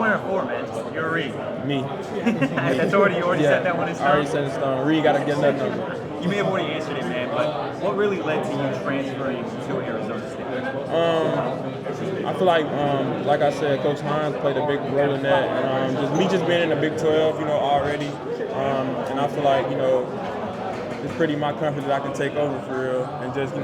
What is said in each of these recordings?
wearing 4, man? You're a Reed. Me. That's you already said that one in stone? I already set in stone. Reed got to get that number. You may have already answered it, man, but what really led to you transferring to Arizona State? I feel like I said, Coach Hines played a big role in that. And, just being in the Big 12, already. And I feel like, it's pretty my comfort that I can take over for real. And just,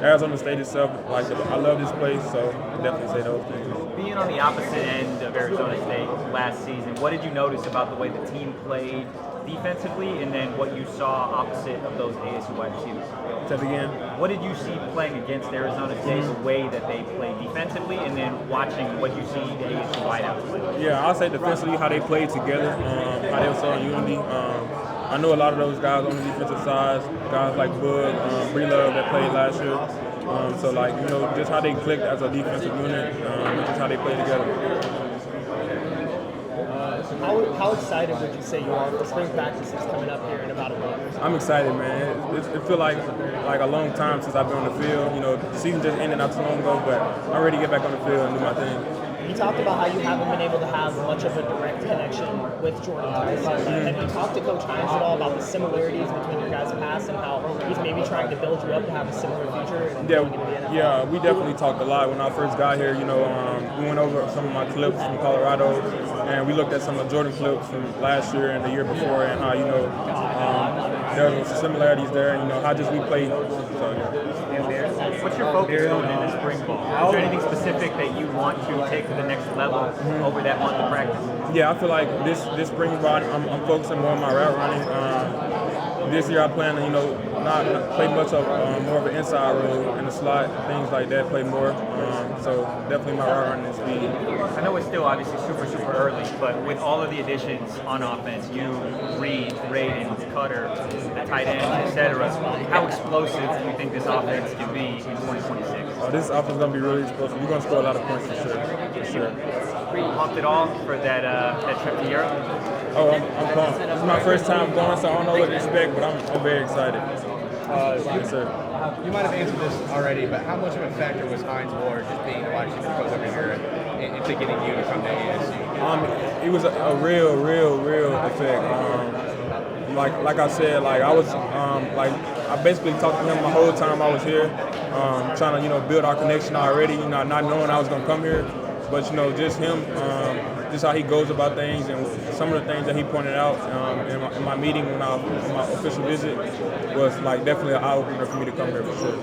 Arizona State itself, like, I love this place, so I definitely say those things. Being on the opposite end of Arizona State last season, what did you notice about the way the team played defensively, and then what you saw opposite of those ASU wide receivers? Say it again. What did you see playing against Arizona State, the way that they play defensively, and then watching what you see the ASU wideouts play? Yeah, I'll say defensively how they played together, how they were so in unity. I know a lot of those guys on the defensive side, guys like Bud, Breelove that played last year. So just how they clicked as a defensive unit, just how they play together. How excited would you say you are for spring practices coming up here in about a month? I'm excited, man. It feels like a long time since I've been on the field. The season just ended not too long ago, but I'm ready to get back on the field and do my thing. You talked about how you haven't been able to have much of a direct connection with Jordan Hines. Have you talked to Coach Hines at all about the similarities between your guys' past and how he's maybe trying to build you up to have a similar future? Yeah, we definitely talked a lot. When I first got here, we went over some of my clips from Colorado, and we looked at some of Jordan clips from last year and the year before, and how there were some similarities there, and how just we played. So, yeah. What's your focus going in the spring ball? Is there anything specific that you want to take to the next level over that month of practice? Yeah, I feel like this spring ball, I'm focusing more on my route running. This year I plan to, not play much of more of an inside role in the slot, things like that, play more. So definitely my route running and speed. I know it's still obviously super early, but with all of the additions on offense, you, Reed, Raiden, Cutter, the tight ends, etc., how explosive do you think this offense can be in 2026? This offense is going to be really explosive. We're going to score a lot of points for sure. Pumped it all for that trip to Europe? Oh, I'm pumped. It's my first time going, so I don't know what to expect, but I'm very excited. Yes, sir. You might have answered this already, but how much of a factor was Hines Ward just being the wide receiver coach over here into getting you to come to ASU? It was a real effect. Like I said, I was I basically talked to him the whole time I was here, trying to build our connection already. Not knowing I was gonna come here, but just him. Just how he goes about things, and some of the things that he pointed out in my meeting on my official visit was definitely an eye opener for me to come here for sure.